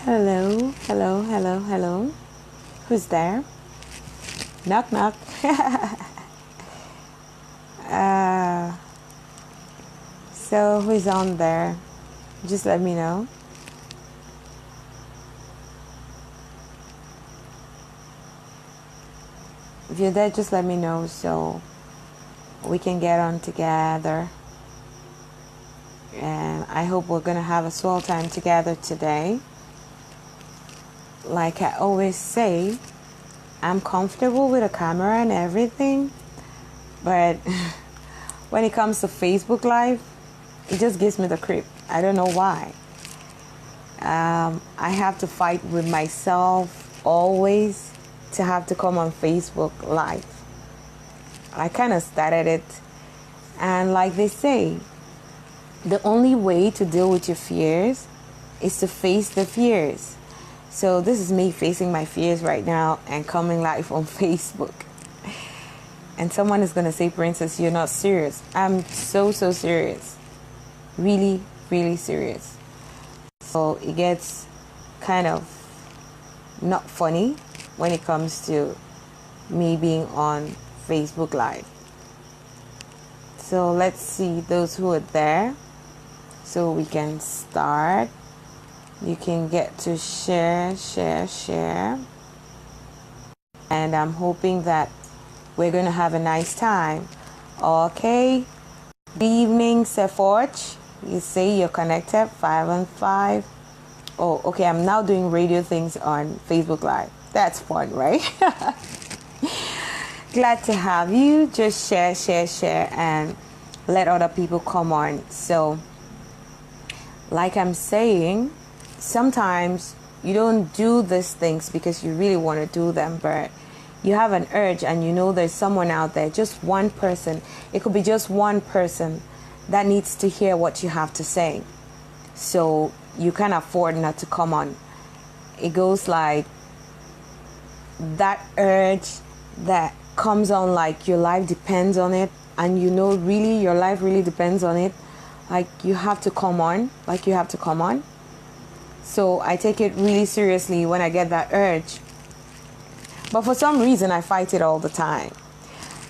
Hello, hello, hello, hello. Who's there? Knock, knock. uh, so who's on there? Just let me know. If you're there, just let me know so we can get on together. And I hope we're going to have a swell time together today. Like I always say, I'm comfortable with a camera and everything, but when it comes to Facebook Live, it just gives me the creep. I don't know why. I have to fight with myself always to have to come on Facebook Live. I kind of started it, and like they say, the only way to deal with your fears is to face the fears. So this is me facing my fears right now and coming live on Facebook. And someone is going to say, Princess, you're not serious. I'm so serious. Really, really serious. So it gets kind of not funny when it comes to me being on Facebook Live. So let's see those who are there so we can start. You can get to share. And I'm hoping that we're going to have a nice time. Okay. Good evening, Seforge. You say you're connected, 515. Oh, okay. I'm now doing radio things on Facebook Live. That's fun, right? Glad to have you. Just share, and let other people come on. So, like I'm saying, sometimes you don't do these things because you really want to do them, but you have an urge and you know there's someone out there, just one person. It could be just one person that needs to hear what you have to say. So you can't afford not to come on. It goes like that urge that comes on like your life depends on it, and you know really your life really depends on it. Like you have to come on, So I take it really seriously when I get that urge. But for some reason, I fight it all the time.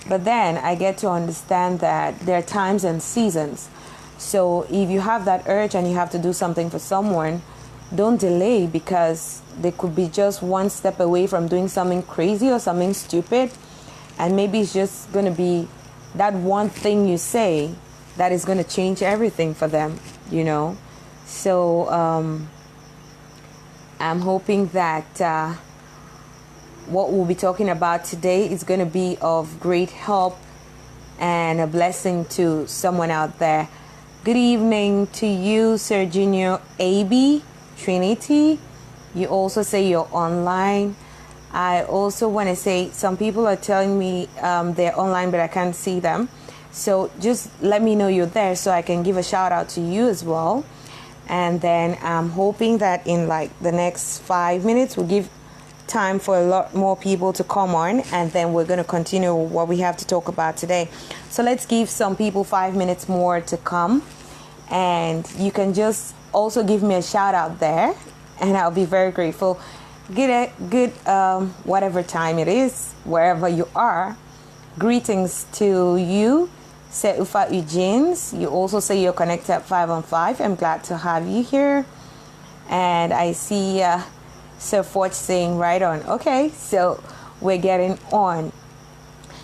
But then I get to understand that there are times and seasons. So if you have that urge and you have to do something for someone, don't delay, because they could be just one step away from doing something crazy or something stupid. And maybe it's just going to be that one thing you say that is going to change everything for them, you know. So I'm hoping that what we'll be talking about today is going to be of great help and a blessing to someone out there. Good evening to you, Serginio AB, Trinity. You also say you're online. I also want to say some people are telling me they're online, but I can't see them. So just let me know you're there so I can give a shout out to you as well. And then I'm hoping that in like the next 5 minutes, we'll give time for a lot more people to come on. And then we're going to continue what we have to talk about today. So let's give some people 5 minutes more to come. And you can just also give me a shout out there. And I'll be very grateful. Good whatever time it is, wherever you are. Greetings to you. Say Ufa Eugenes. You also say you're connected at 515. I'm glad to have you here. And I see Sir Forge saying right on. Okay, so we're getting on.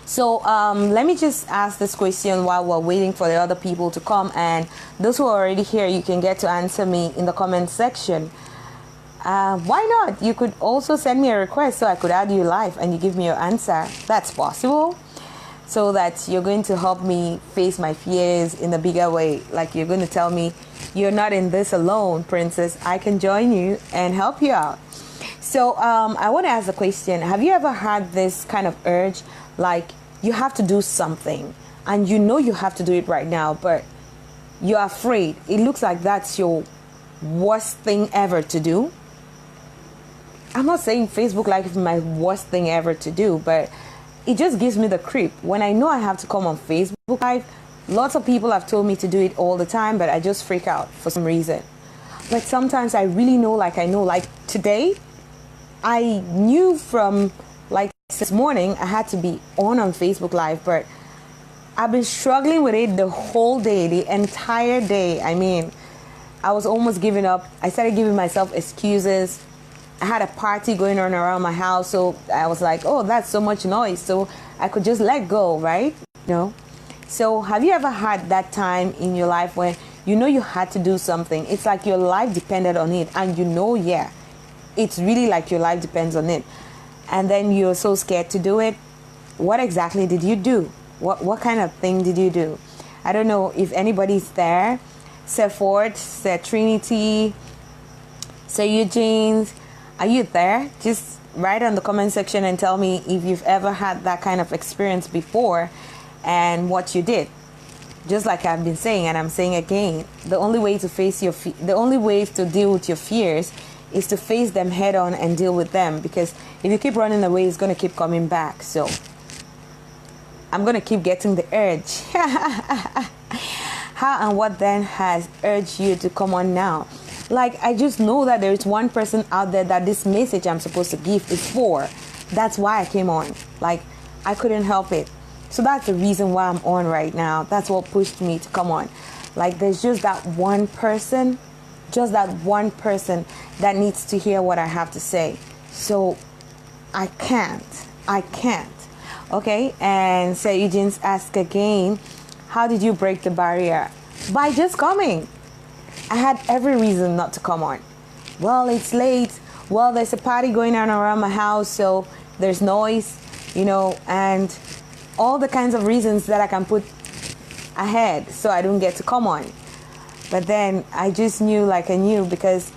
So let me just ask this question while we're waiting for the other people to come. And those who are already here, you can get to answer me in the comment section. Why not? You could also send me a request so I could add you live and you give me your answer. That's possible. So that you're going to help me face my fears in a bigger way. Like you're going to tell me, you're not in this alone, Princess. I can join you and help you out. So I want to ask a question. Have you ever had this kind of urge? Like you have to do something and you know you have to do it right now, but you're afraid. It looks like that's your worst thing ever to do. I'm not saying Facebook Live is my worst thing ever to do, but it just gives me the creep. When I know I have to come on Facebook Live, lots of people have told me to do it all the time, but I just freak out for some reason. But sometimes I really know, like I know, like today, I knew from like this morning I had to be on Facebook Live, but I've been struggling with it the whole day, the entire day. I mean, I was almost giving up. I started giving myself excuses. I had a party going on around my house, so I was like, oh, that's so much noise, so I could just let go, right? You know? So have you ever had that time in your life when you know you had to do something? It's like your life depended on it, and you know, yeah, it's really like your life depends on it. And then you're so scared to do it. What exactly did you do? What kind of thing did you do? I don't know if anybody's there. Sir Ford, Sir Trinity, Sir Eugene, are you there? Just write on the comment section and tell me if you've ever had that kind of experience before and what you did. Just like I've been saying, and I'm saying again, the only way to face the only way to deal with your fears is to face them head on and deal with them, because if you keep running away, it's going to keep coming back. So I'm going to keep getting the urge. How and what then has urged you to come on now? Like, I just know that there is one person out there that this message I'm supposed to give is for. That's why I came on. Like, I couldn't help it. So that's the reason why I'm on right now. That's what pushed me to come on. Like, there's just that one person that needs to hear what I have to say. So I can't. Okay, and Sir Eugene's asked again, how did you break the barrier? By just coming. I had every reason not to come on. Well, it's late. Well, there's a party going on around my house, so there's noise, you know, and all the kinds of reasons that I can put ahead so I don't get to come on. But then I just knew, like I knew, because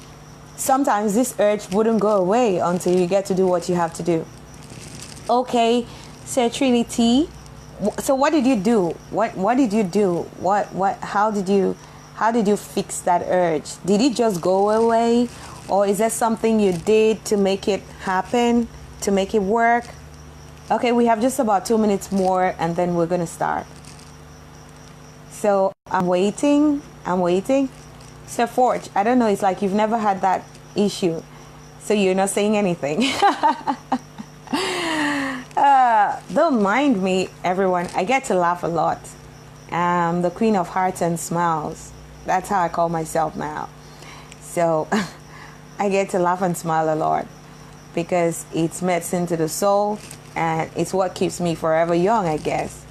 sometimes this urge wouldn't go away until you get to do what you have to do. Okay, Sir Trinity, so what did you do? What did you do? How did you fix that urge? Did it just go away, or is there something you did to make it happen, to make it work? Okay, we have just about 2 minutes more and then we're gonna start. So I'm waiting. Sir Forge, I don't know, it's like you've never had that issue, so you're not saying anything. Don't mind me, everyone. I get to laugh a lot. The Queen of Hearts and Smiles. That's how I call myself now. So I get to laugh and smile a lot because it's medicine to the soul, and it's what keeps me forever young, I guess.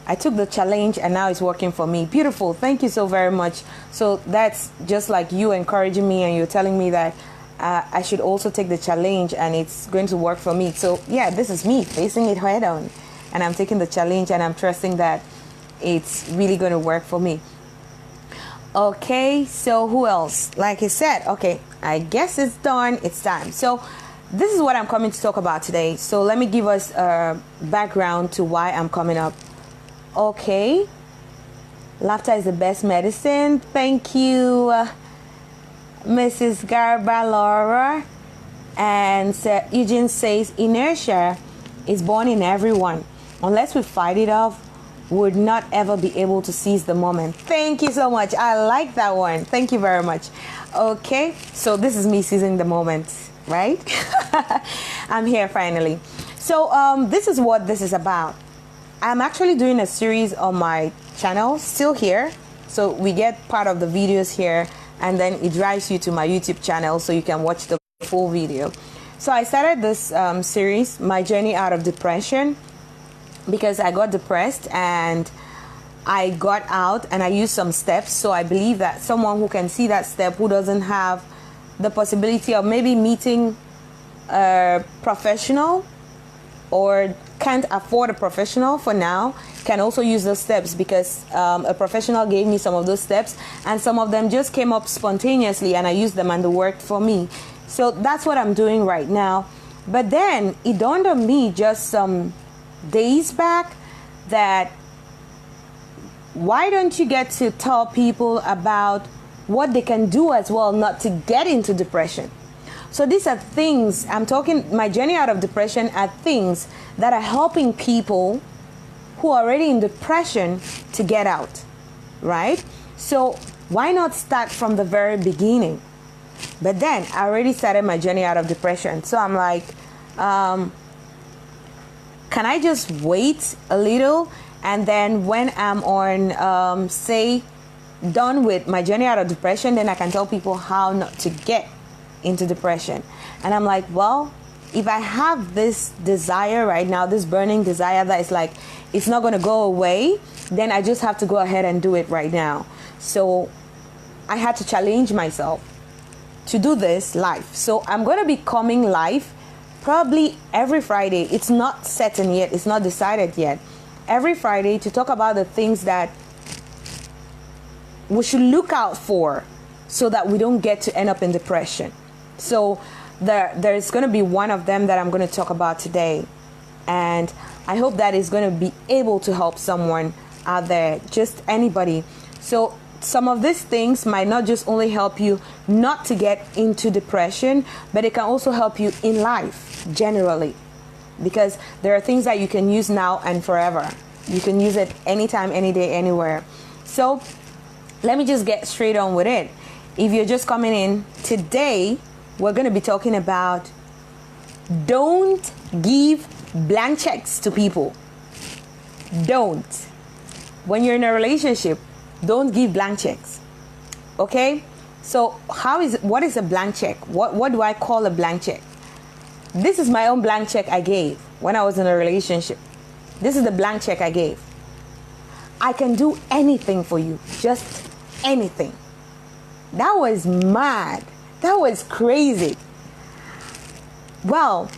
I took the challenge and now it's working for me. Beautiful. Thank you so very much. So that's just like you encouraging me, and you're telling me that I should also take the challenge and it's going to work for me. So yeah, this is me facing it head on, and I'm taking the challenge and I'm trusting that it's really going to work for me. Okay, so who else? Like I said, okay, I guess it's done. It's time. So this is what I'm coming to talk about today. So let me give us a background to why I'm coming up. Okay, laughter is the best medicine. Thank you, Mrs. Garba Laura. And Sir Eugene says inertia is born in everyone. Unless we fight it off, we would not ever be able to seize the moment. Thank you so much. I like that one. Thank you very much. Okay, so this is me seizing the moment, right? I'm here finally. So this is what this is about. I'm actually doing a series on my channel, still here. So we get part of the videos here, and then it drives you to my YouTube channel so you can watch the full video. So I started this series, My Journey Out of Depression, because I got depressed and I got out and I used some steps. So I believe that someone who can see that step, who doesn't have the possibility of maybe meeting a professional or can't afford a professional for now, can also use those steps, because a professional gave me some of those steps and some of them just came up spontaneously and I used them and they worked for me. So that's what I'm doing right now. But then it dawned on me just some days back that why don't you get to tell people about what they can do as well not to get into depression? So these are things, I'm talking, my journey out of depression are things that are helping people who are already in depression to get out, right? So Why not start from the very beginning? But then I already started my journey out of depression. So I'm like, can I just wait a little? And then when I'm on, say, done with my journey out of depression, then I can tell people how not to get into depression. And I'm like, well, if I have this desire right now, this burning desire that is like, it's not going to go away, then I just have to go ahead and do it right now. So I had to challenge myself to do this live. So I'm going to be coming live probably every Friday. It's not certain yet. It's not decided yet. Every Friday to talk about the things that we should look out for so that we don't get to end up in depression. So there's going to be one of them that I'm going to talk about today. And I hope that is going to be able to help someone out there, just anybody. So some of these things might not just only help you not to get into depression, but it can also help you in life generally. Because there are things that you can use now and forever. You can use it anytime, any day, anywhere. So let me just get straight on with it. If you're just coming in, today we're going to be talking about don't give blank checks to people. Don't. When you're in a relationship, don't give blank checks. Okay? So what is a blank check? What do I call a blank check? This is my own blank check I gave when I was in a relationship. This is the blank check I gave. I can do anything for you. Just anything. That was mad. That was crazy. Well,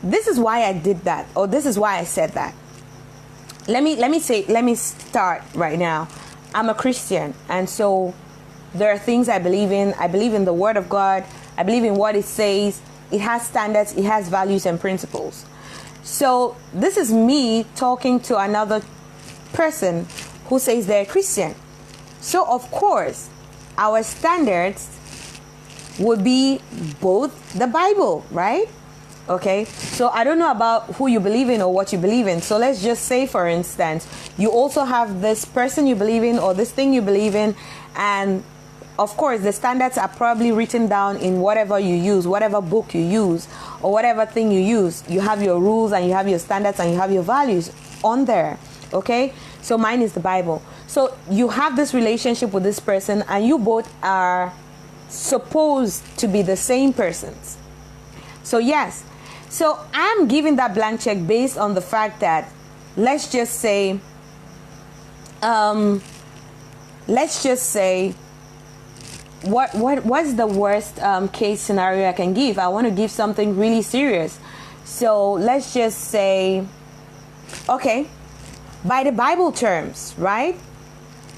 this is why I did that, or this is why I said that. Let me start right now. I'm a Christian, and so there are things I believe in. I believe in the Word of God. I believe in what it says. It has standards, it has values and principles. So this is me talking to another person who says they're Christian. So of course, our standards would be both the Bible, right? Okay, so I don't know about who you believe in or what you believe in. So let's just say, for instance, you also have this person you believe in or this thing you believe in, and of course, the standards are probably written down in whatever you use, whatever book you use, or whatever thing you use. You have your rules and you have your standards and you have your values on there. Okay? So mine is the Bible. So you have this relationship with this person and you both are supposed to be the same persons. So yes. So I'm giving that blank check based on the fact that, let's just say, what's the worst case scenario I can give? I want to give something really serious. So let's just say, okay, by the Bible terms, right?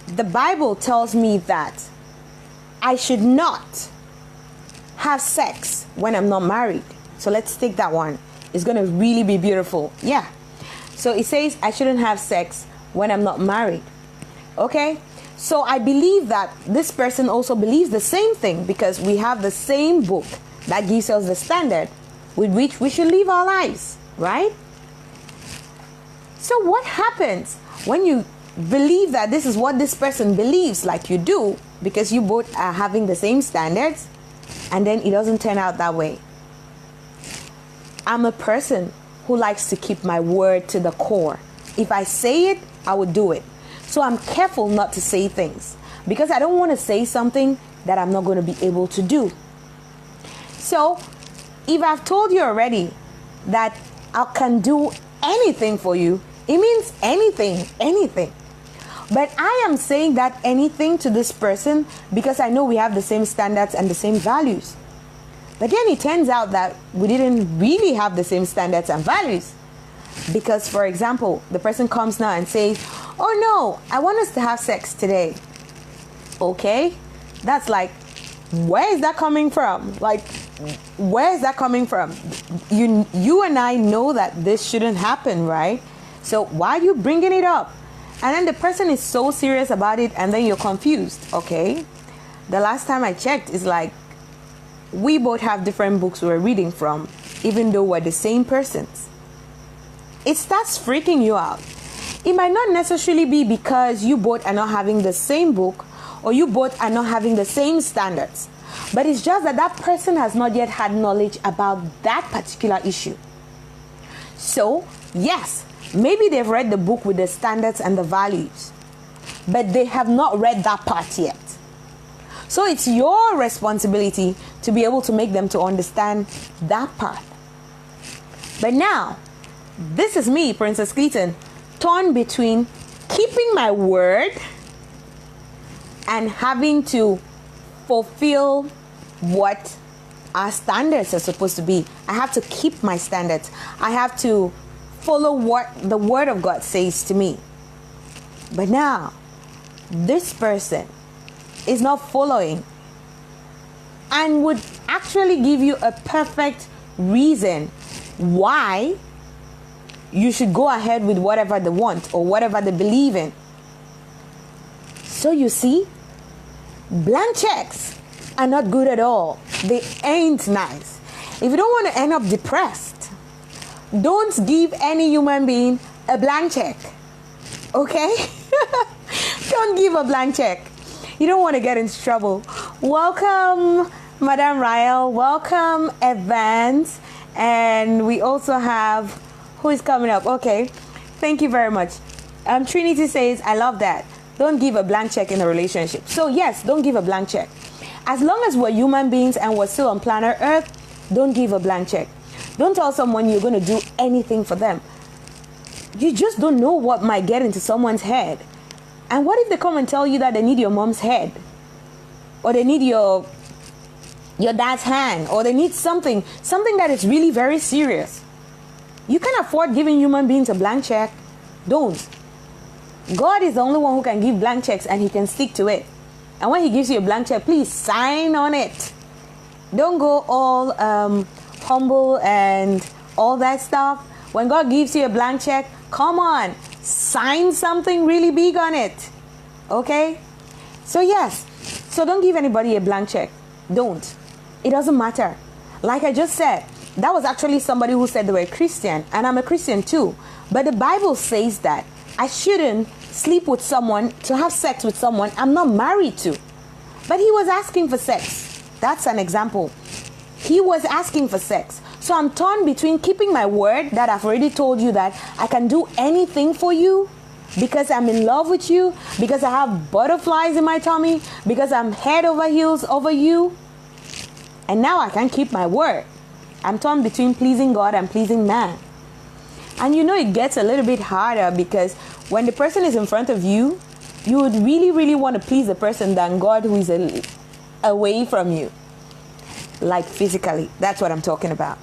The Bible tells me that I should not have sex when I'm not married. So let's take that one. It's going to really be beautiful. Yeah. So it says I shouldn't have sex when I'm not married. Okay? So I believe that this person also believes the same thing, because we have the same book that gives us the standard with which we should live our lives, right? So what happens when you believe that this is what this person believes, like you do, because you both are having the same standards, and then it doesn't turn out that way? I'm a person who likes to keep my word to the core. If I say it, I will do it. So I'm careful not to say things, because I don't want to say something that I'm not going to be able to do. So if I've told you already that I can do anything for you, it means anything. But I am saying that anything to this person because I know we have the same standards and the same values. But then it turns out that we didn't really have the same standards and values. Because, for example, the person comes now and says, oh no, I want us to have sex today. Okay? That's like, where is that coming from? Like, where is that coming from? You and I know that this shouldn't happen, right? So why are you bringing it up? And then the person is so serious about it, and then you're confused. Okay? The last time I checked, it's like, we both have different books we're reading from, even though we're the same persons. It starts freaking you out. It might not necessarily be because you both are not having the same book, or you both are not having the same standards. But it's just that that person has not yet had knowledge about that particular issue. So, yes, maybe they've read the book with the standards and the values, but they have not read that part yet. So it's your responsibility to be able to make them to understand that part. But now, this is me, Princess Clitin, torn between keeping my word and having to fulfill what our standards are supposed to be. I have to keep my standards. I have to follow what the Word of God says to me. But now, this person is not following and would actually give you a perfect reason why you should go ahead with whatever they want or whatever they believe in. So you see, blank checks are not good at all. They ain't nice. If you don't want to end up depressed, don't give any human being a blank check. Okay? Don't give a blank check. You don't want to get into trouble. Welcome, Madame Rael. Welcome, Evans. And we also have, who is coming up? Okay. Thank you very much. Trinity says, I love that. Don't give a blank check in a relationship. So yes, don't give a blank check. As long as we're human beings and we're still on planet Earth, don't give a blank check. Don't tell someone you're going to do anything for them. You just don't know what might get into someone's head. And what if they come and tell you that they need your mom's head? Or they need your dad's hand? Or they need something that is really very serious? You can't afford giving human beings a blank check. Don't. God is the only one who can give blank checks, and he can stick to it. And when he gives you a blank check, please sign on it. Don't go all humble and all that stuff. When God gives you a blank check, come on, sign something really big on it. Okay? So yes, so don't give anybody a blank check. Don't. It doesn't matter. Like I just said, that was actually somebody who said they were a Christian, and I'm a Christian too. But the Bible says that I shouldn't sleep with someone, to have sex with someone I'm not married to. But he was asking for sex. That's an example. He was asking for sex. So I'm torn between keeping my word that I've already told you that I can do anything for you because I'm in love with you, because I have butterflies in my tummy, because I'm head over heels over you. And now I can't keep my word. I'm torn between pleasing God and pleasing man. And you know, it gets a little bit harder because when the person is in front of you, you would really, really want to please the person than God who is away from you. Like physically. That's what I'm talking about.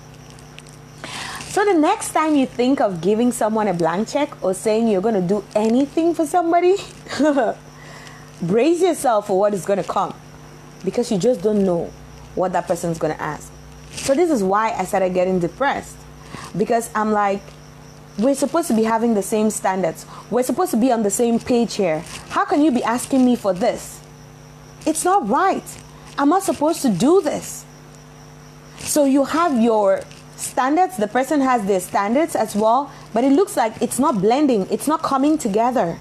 So the next time you think of giving someone a blank check or saying you're going to do anything for somebody, brace yourself for what is going to come. Because you just don't know what that person's going to ask. So this is why I started getting depressed. Because I'm like, we're supposed to be having the same standards. We're supposed to be on the same page here. How can you be asking me for this? It's not right. I'm not supposed to do this. So you have your standards. The person has their standards as well. But it looks like it's not blending. It's not coming together.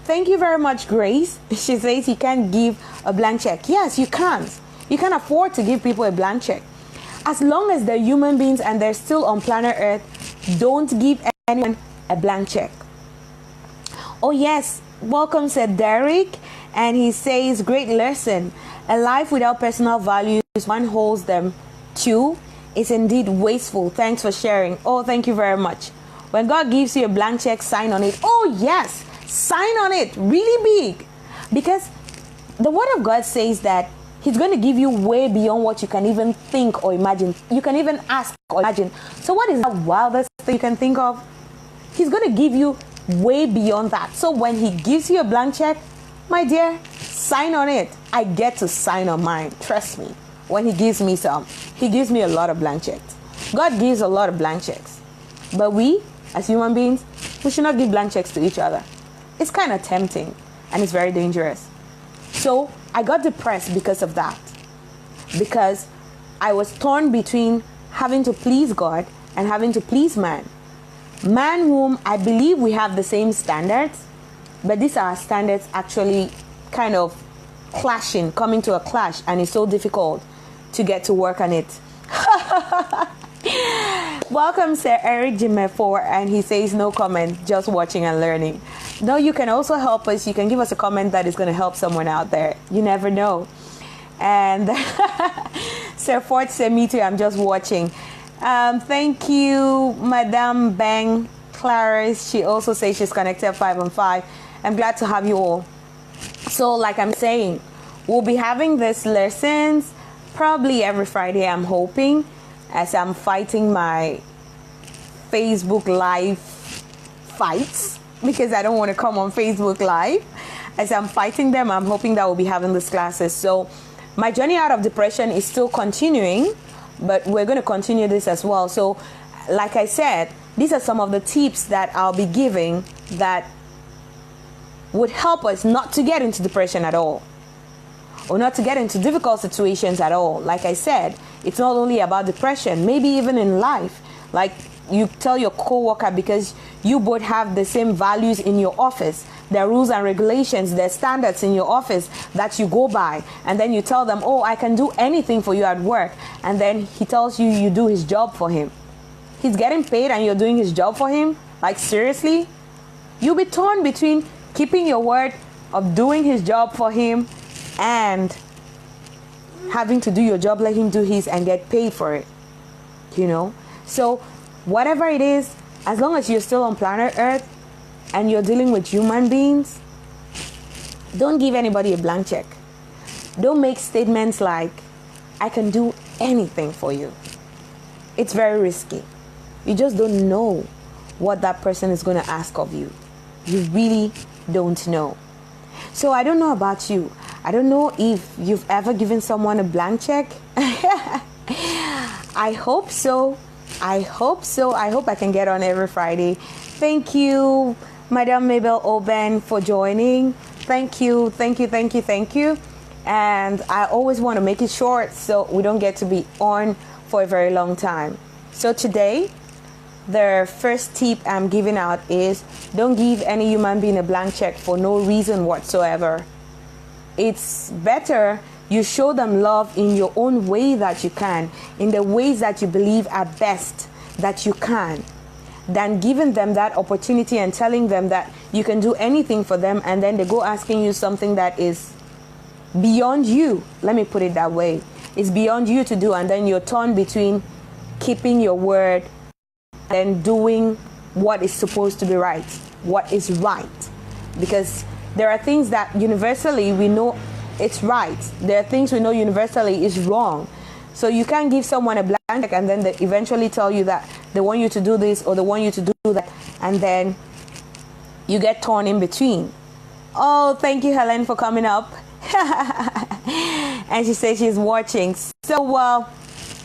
Thank you very much, Grace. She says you can't give a blank check. Yes, you can't. You can't afford to give people a blank check. As long as they're human beings and they're still on planet Earth, don't give anyone a blank check. Oh yes, welcome, said Derek. And he says, great lesson. A life without personal values, one holds them. 2, is indeed wasteful. Thanks for sharing. Oh, thank you very much. When God gives you a blank check, sign on it. Oh yes, sign on it really big. Because the Word of God says that He's going to give you way beyond what you can even think or imagine. You can even ask or imagine. So what is the wildest thing you can think of? He's going to give you way beyond that. So when He gives you a blank check, my dear, sign on it. I get to sign on mine. Trust me. When He gives me some, He gives me a lot of blank checks. God gives a lot of blank checks. But we, as human beings, we should not give blank checks to each other. It's kind of tempting and it's very dangerous. So I got depressed because of that. Because I was torn between having to please God and having to please man. Man whom I believe we have the same standards, but these are standards actually kind of clashing, coming to a clash, and it's so difficult to get to work on it. Welcome, Sir Eric Jimefor, and he says no comment, just watching and learning. No, you can also help us. You can give us a comment that is going to help someone out there. You never know. And Sir Ford said, me too, I'm just watching. Thank you, Madame Bang Clarice. She also says she's connected 5 on 5. I'm glad to have you all. So like I'm saying, we'll be having these lessons probably every Friday, I'm hoping, as I'm fighting my Facebook Live fights, because I don't want to come on Facebook Live. As I'm fighting them, I'm hoping that we'll be having these classes. So my journey out of depression is still continuing, but we're going to continue this as well. So like I said, these are some of the tips that I'll be giving that would help us not to get into depression at all, or not to get into difficult situations at all. Like I said, it's not only about depression, maybe even in life. Like you tell your coworker, because you both have the same values in your office, there are rules and regulations, there are standards in your office that you go by, and then you tell them, oh, I can do anything for you at work, and then he tells you you do his job for him. He's getting paid and you're doing his job for him? Like seriously? You'll be torn between keeping your word of doing his job for him and having to do your job, let him do his and get paid for it, you know? So whatever it is, as long as you're still on planet Earth and you're dealing with human beings, don't give anybody a blank check. Don't make statements like, I can do anything for you. It's very risky. You just don't know what that person is going to ask of you. You really don't know. So I don't know about you. I don't know if you've ever given someone a blank check. I hope so. I hope so. I hope I can get on every Friday. Thank you, Madam Mabel Oben, for joining. Thank you, thank you, thank you, thank you. And I always want to make it short so we don't get to be on for a very long time. So today, the first tip I'm giving out is don't give any human being a blank check for no reason whatsoever. It's better you show them love in your own way that you can, in the ways that you believe are best that you can, than giving them that opportunity and telling them that you can do anything for them, and then they go asking you something that is beyond you. Let me put it that way. It's beyond you to do, and then you're torn between keeping your word and doing what is supposed to be right, what is right. Because there are things that universally we know it's right. There are things we know universally is wrong. So you can't give someone a blank check and then they eventually tell you that they want you to do this or they want you to do that, and then you get torn in between. Oh, thank you, Helen, for coming up. And she says she's watching. So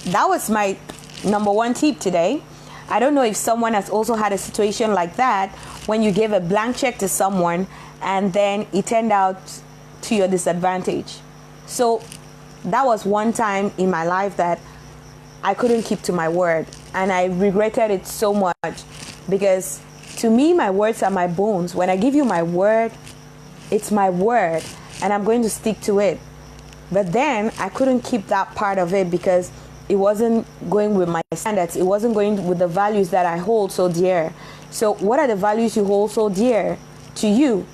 that was my number one tip today. I don't know if someone has also had a situation like that when you gave a blank check to someone and then it turned out to your disadvantage. So that was one time in my life that I couldn't keep to my word, and I regretted it so much, because to me, my words are my bones. When I give you my word, it's my word and I'm going to stick to it. But then I couldn't keep that part of it because it wasn't going with my standards. It wasn't going with the values that I hold so dear. So what are the values you hold so dear to you?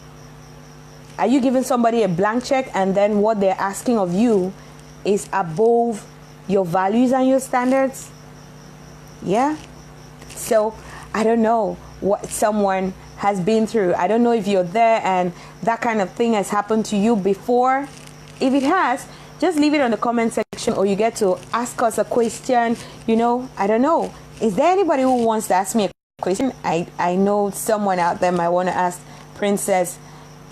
Are you giving somebody a blank check and then what they're asking of you is above your values and your standards? Yeah. So I don't know what someone has been through. I don't know if you're there and that kind of thing has happened to you before. If it has, just leave it on the comment section, or you get to ask us a question. You know, I don't know. Is there anybody who wants to ask me a question? I know someone out there might want to ask Princess.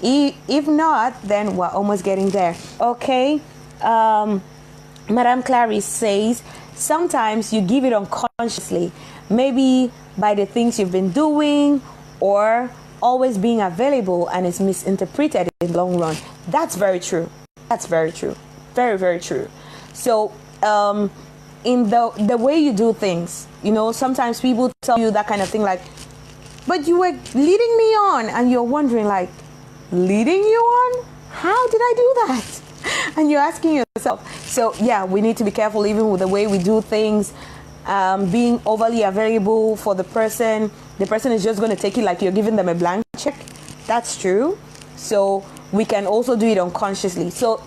If not, then we're almost getting there. Okay. Madame Clarice says, sometimes you give it unconsciously, maybe by the things you've been doing or always being available, and it's misinterpreted in the long run. That's very true. That's very true. Very, very true. So in the way you do things, you know, sometimes people tell you that kind of thing like, but you were leading me on, and you're wondering like, leading you on? How did I do that? And you're asking yourself. So yeah, we need to be careful even with the way we do things. Being overly available for the person is just going to take it like you're giving them a blank check. That's true. So we can also do it unconsciously. So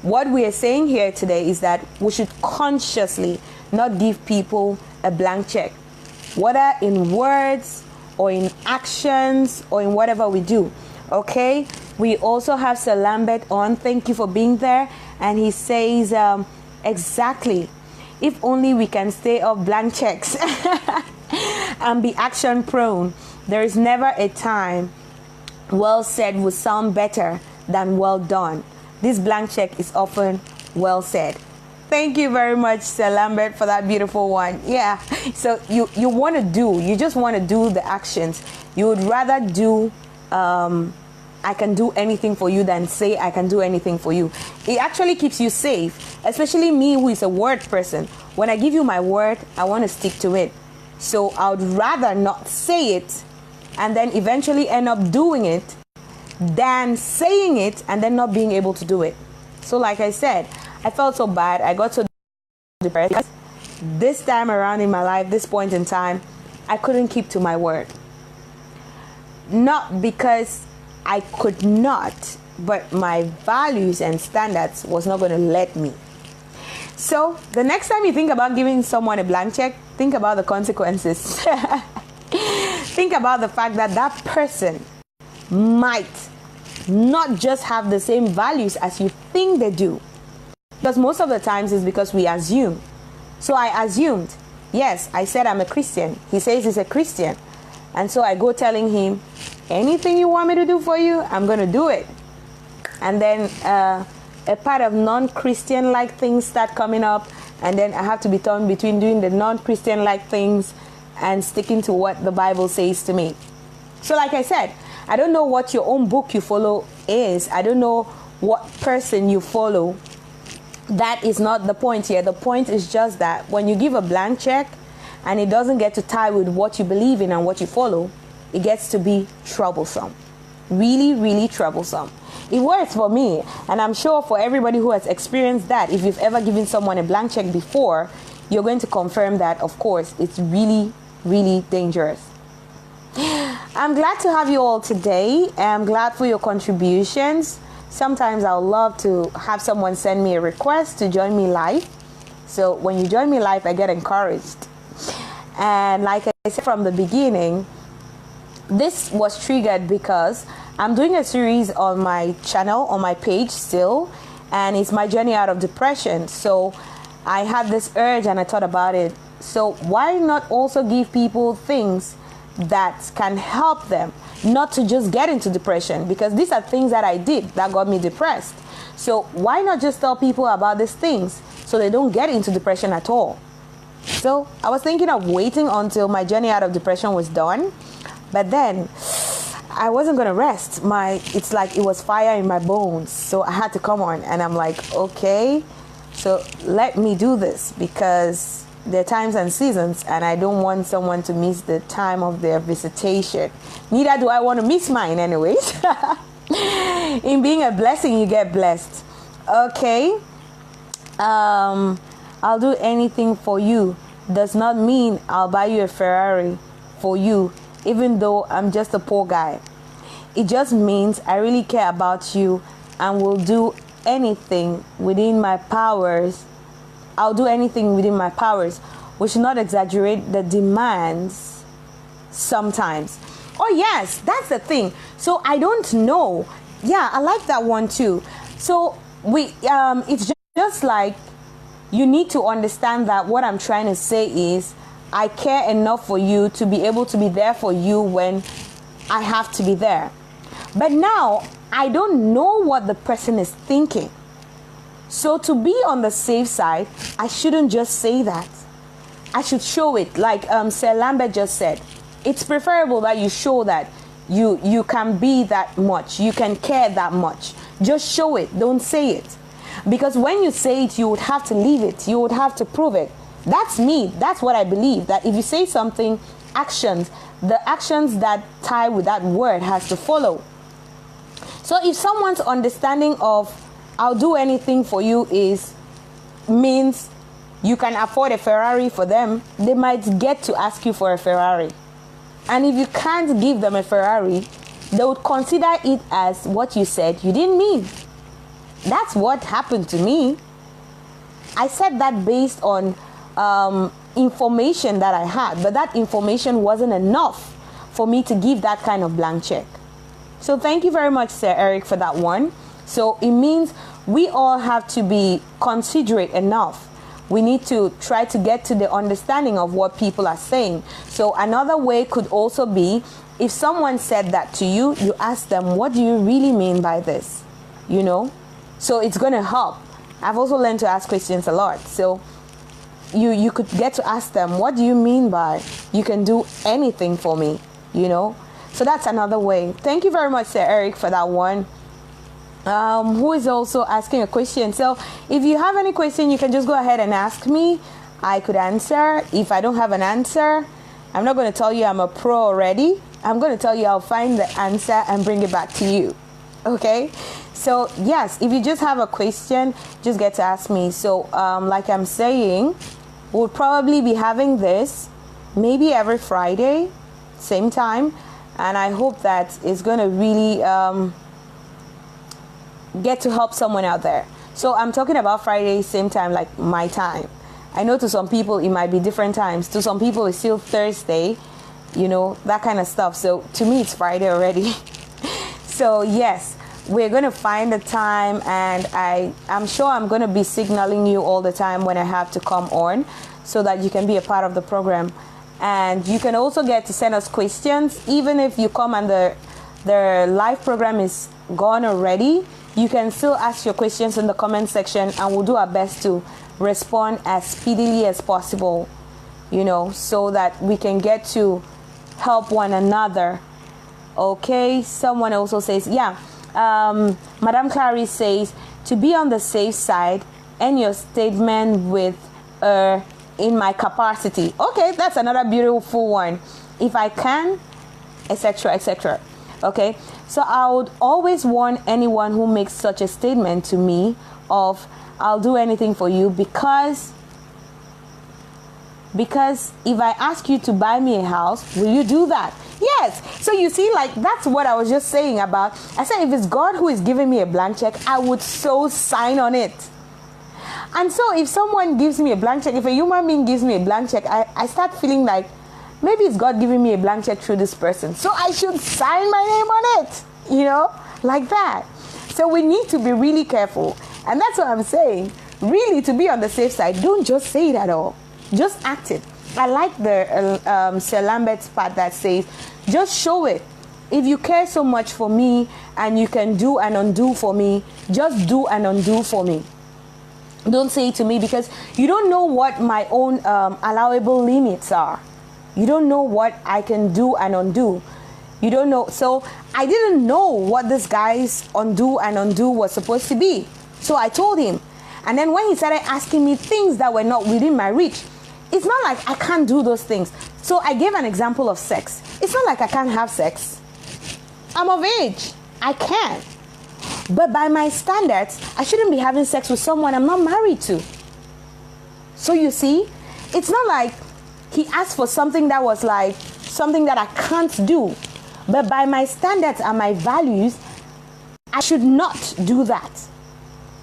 what we are saying here today is that we should consciously not give people a blank check, whether in words or in actions or in whatever we do. Okay, we also have Sir Lambert on. Thank you for being there. And he says, exactly, if only we can stay off blank checks and be action prone. There is never a time well said would sound better than well done. This blank check is often well said. Thank you very much, Sir Lambert, for that beautiful one. Yeah, so you just want to do the actions. You would rather do I can do anything for you than say I can do anything for you. It actually keeps you safe, especially me who is a word person. When I give you my word, I want to stick to it. So I would rather not say it and then eventually end up doing it than saying it and then not being able to do it. So like I said, I felt so bad. I got so depressed. This time around in my life, this point in time, I couldn't keep to my word. Not because I could not, but my values and standards was not going to let me. So the next time you think about giving someone a blank check, think about the consequences. Think about the fact that that person might not just have the same values as you think they do. Because most of the times it's because we assume. So I assumed, yes, I said I'm a Christian. He says he's a Christian. And so I go telling him, anything you want me to do for you, I'm going to do it. And then a part of non-Christian-like things start coming up. And then I have to be torn between doing the non-Christian-like things and sticking to what the Bible says to me. So like I said, I don't know what your own book you follow is. I don't know what person you follow. That is not the point here. The point is just that when you give a blank check and it doesn't get to tie with what you believe in and what you follow, it gets to be troublesome. Really, really troublesome. It works for me, and I'm sure for everybody who has experienced that, if you've ever given someone a blank check before, you're going to confirm that, of course, it's really, really dangerous. I'm glad to have you all today. I'm glad for your contributions. Sometimes I would love to have someone send me a request to join me live. So when you join me live, I get encouraged. And like I said from the beginning, this was triggered because I'm doing a series on my channel, on my page still, and it's my journey out of depression. So I had this urge and I thought about it. So why not also give people things that can help them not to just get into depression? Because these are things that I did that got me depressed. So why not just tell people about these things so they don't get into depression at all? So I was thinking of waiting until my journey out of depression was done, but then I wasn't going to rest. It's like it was fire in my bones. So I had to come on, and I'm like, okay, so let me do this, because there are times and seasons, and I don't want someone to miss the time of their visitation. Neither do I want to miss mine anyways. In being a blessing, you get blessed. Okay. I'll do anything for you does not mean I'll buy you a Ferrari for you, even though I'm just a poor guy. It just means I really care about you and will do anything within my powers. I'll do anything within my powers. We should not exaggerate the demands sometimes. Oh yes, that's the thing. So I don't know. Yeah, I like that one too. So it's just like, you need to understand that what I'm trying to say is I care enough for you to be able to be there for you when I have to be there. But now I don't know what the person is thinking. So to be on the safe side, I shouldn't just say that. I should show it. Like Sir Lambert just said, it's preferable that you show that you can be that much. You can care that much. Just show it. Don't say it. Because when you say it, you would have to leave it. You would have to prove it. That's me. That's what I believe. That if you say something, the actions that tie with that word has to follow. So if someone's understanding of I'll do anything for you means you can afford a Ferrari for them, they might get to ask you for a Ferrari. And if you can't give them a Ferrari, they would consider it as what you said you didn't mean. That's what happened to me. I said that based on information that I had, but that information wasn't enough for me to give that kind of blank check. So thank you very much, Sir Eric, for that one. So it means we all have to be considerate enough. We need to try to get to the understanding of what people are saying. So another way could also be, if someone said that to you, you ask them, what do you really mean by this? You know? So it's going to help. I've also learned to ask questions a lot. So you could get to ask them, what do you mean by you can do anything for me? You know? So that's another way. Thank you very much, Sir Eric, for that one. Who is also asking a question. So if you have any question, you can just go ahead and ask me. I could answer. If I don't have an answer, I'm not going to tell you I'm a pro already. I'm going to tell you I'll find the answer and bring it back to you. Okay? So yes, if you just have a question, just get to ask me. So like I'm saying, we'll probably be having this maybe every Friday, same time. And I hope that it's going to really get to help someone out there. So I'm talking about Friday, same time, like my time. I know to some people it might be different times. To some people it's still Thursday, you know, that kind of stuff. So to me it's Friday already. So yes, we're going to find the time, and I'm sure I'm going to be signaling you all the time when I have to come on, so that you can be a part of the program. And you can also get to send us questions. Even if you come and the live program is gone already, you can still ask your questions in the comment section, and we'll do our best to respond as speedily as possible, you know, so that we can get to help one another. Okay, someone also says, yeah, Madame Clarice says, to be on the safe side, end your statement with in my capacity. Okay, that's another beautiful one. If I can, etc., etc. Okay, so I would always warn anyone who makes such a statement to me of I'll do anything for you, because if I ask you to buy me a house, will you do that? Yes. So you see, like, that's what I was just saying about. I said if it's God who is giving me a blank check, I would so sign on it. And so if someone gives me a blank check, if a human being gives me a blank check, I start feeling like maybe it's God giving me a blank check through this person, so I should sign my name on it, you know, like that. So we need to be really careful. And that's what I'm saying. Really, to be on the safe side, don't just say it at all. Just act it. I like the Sir Lambert's part that says, just show it. If you care so much for me and you can do and undo for me, just do and undo for me. Don't say it to me, because you don't know what my own allowable limits are. You don't know what I can do and undo. You don't know. So I didn't know what this guy's undo and undo was supposed to be. So I told him. And then when he started asking me things that were not within my reach, it's not like I can't do those things. So I gave an example of sex. It's not like I can't have sex. I'm of age. I can. But by my standards, I shouldn't be having sex with someone I'm not married to. So you see, it's not like he asked for something that was like something that I can't do. But by my standards and my values, I should not do that.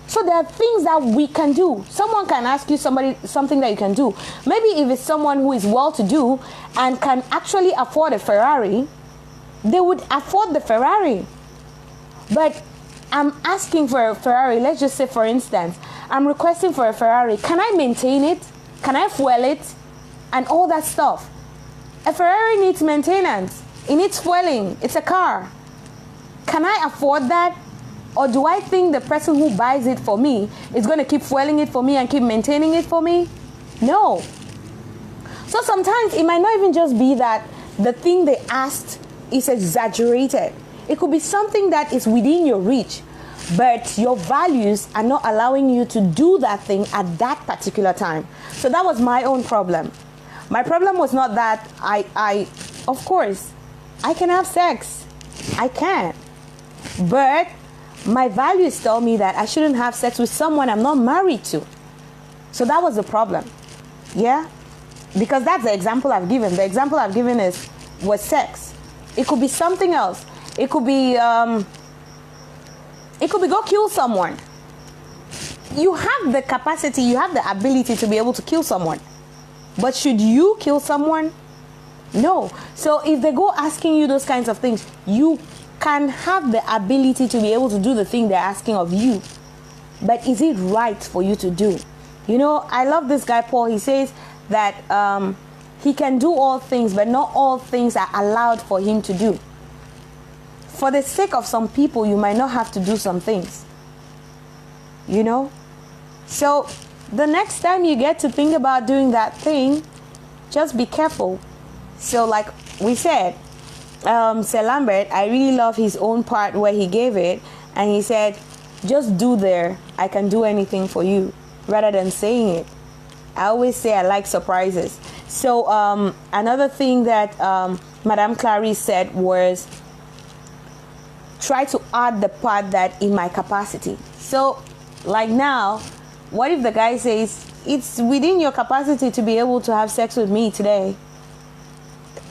So there are things that we can do. Someone can ask you something that you can do. Maybe if it's someone who is well-to-do and can actually afford a Ferrari, they would afford the Ferrari. But I'm asking for a Ferrari. Let's just say, for instance, I'm requesting for a Ferrari. Can I maintain it? Can I fuel it? And all that stuff. A Ferrari needs maintenance. It needs fueling. It's a car. Can I afford that? Or do I think the person who buys it for me is going to keep fueling it for me and keep maintaining it for me? No. So sometimes it might not even just be that the thing they asked is exaggerated. It could be something that is within your reach, but your values are not allowing you to do that thing at that particular time. So that was my own problem. My problem was not that of course, I can have sex. I can. But my values tell me that I shouldn't have sex with someone I'm not married to. So that was the problem. Yeah? Because that's the example I've given. The example I've given was sex. It could be something else. It could be go kill someone. You have the capacity, you have the ability to be able to kill someone. But should you kill someone? No. So if they go asking you those kinds of things, you can have the ability to be able to do the thing they're asking of you. But is it right for you to do? You know, I love this guy, Paul. He says that he can do all things, but not all things are allowed for him to do. For the sake of some people, you might not have to do some things. You know? So the next time you get to think about doing that thing, just be careful. So like we said, Sir Lambert, I really love his own part where he gave it, and he said, just do there, I can do anything for you, rather than saying it. I always say I like surprises. So another thing that Madame Clarice said was, try to add the part that in my capacity. So like now, what if the guy says, it's within your capacity to be able to have sex with me today?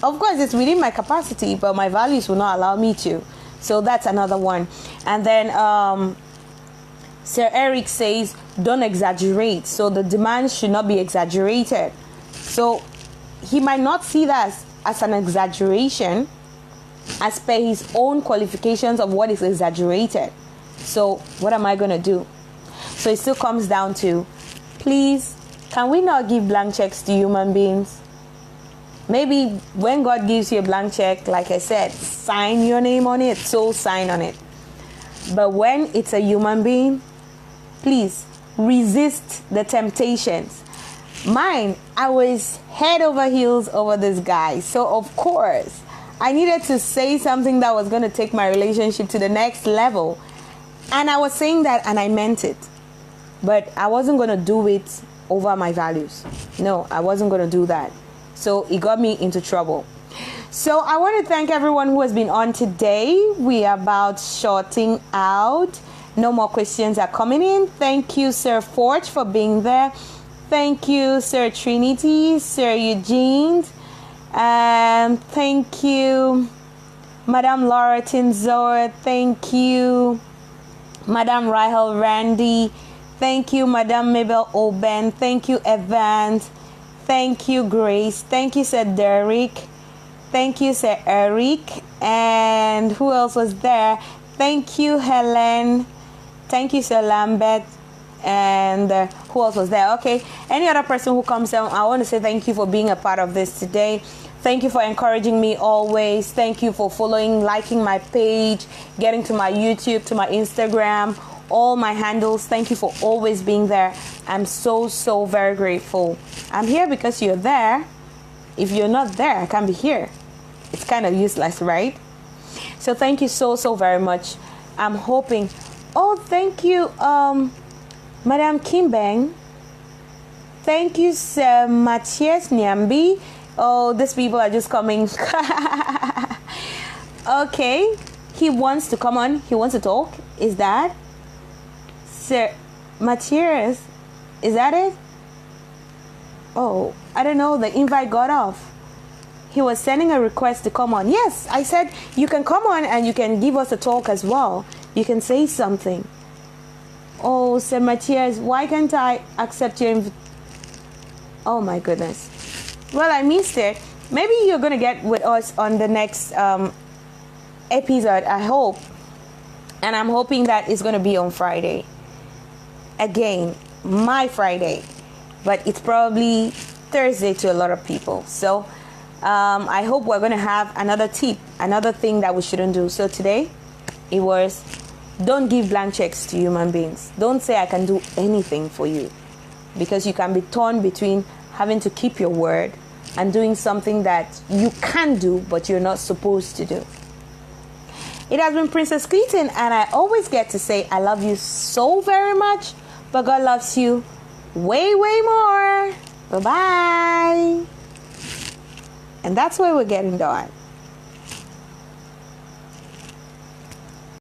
Of course, it's within my capacity, but my values will not allow me to. So that's another one. And then Sir Eric says, don't exaggerate. So the demands should not be exaggerated. So he might not see that as an exaggeration as per his own qualifications of what is exaggerated. So what am I going to do? So it still comes down to, please, can we not give blank checks to human beings? Maybe when God gives you a blank check, like I said, sign your name on it, so sign on it. But when it's a human being, please resist the temptations. Mine, I was head over heels over this guy. So of course, I needed to say something that was going to take my relationship to the next level. And I was saying that and I meant it. But I wasn't going to do it over my values. No, I wasn't going to do that. So it got me into trouble. So I want to thank everyone who has been on today. We are about shorting out. No more questions are coming in. Thank you, Sir Forge, for being there. Thank you, Sir Trinity, Sir Eugene. Thank you, Madame Laura Tinzor. Thank you, Madame Rahel Randy. Thank you, Madame Mabel Oben. Thank you, Evans. Thank you, Grace. Thank you, Sir Derek. Thank you, Sir Eric. And who else was there? Thank you, Helen. Thank you, Sir Lambert. And who else was there? Okay. Any other person who comes down, I want to say thank you for being a part of this today. Thank you for encouraging me always. Thank you for following, liking my page, getting to my YouTube, to my Instagram, all my handles. Thank you for always being there. I'm so very grateful. I'm here because you're there. If you're not there, I can't be here. It's kind of useless, right? So thank you so very much. I'm hoping. Oh, thank you, Madame Kimbang. Thank you, Sir Matthias Nyambi. Oh, these people are just coming. Okay. He wants to come on. He wants to talk. Is that Sir Matthias? Is that it? Oh, I don't know. The invite got off. He was sending a request to come on. Yes, I said you can come on and you can give us a talk as well. You can say something. Oh, Sir Matthias, why can't I accept your invitation? Oh my goodness. Well, I missed it. Maybe you're going to get with us on the next episode, I hope. And I'm hoping that it's going to be on Friday. Again, my Friday. But it's probably Thursday to a lot of people. So I hope we're going to have another tip, another thing that we shouldn't do. So today, it was, don't give blank checks to human beings. Don't say I can do anything for you. Because you can be torn between having to keep your word and doing something that you can do, but you're not supposed to do. It has been Princess Clitin, and I always get to say I love you so very much, but God loves you way more. Bye-bye. And that's where we're getting done.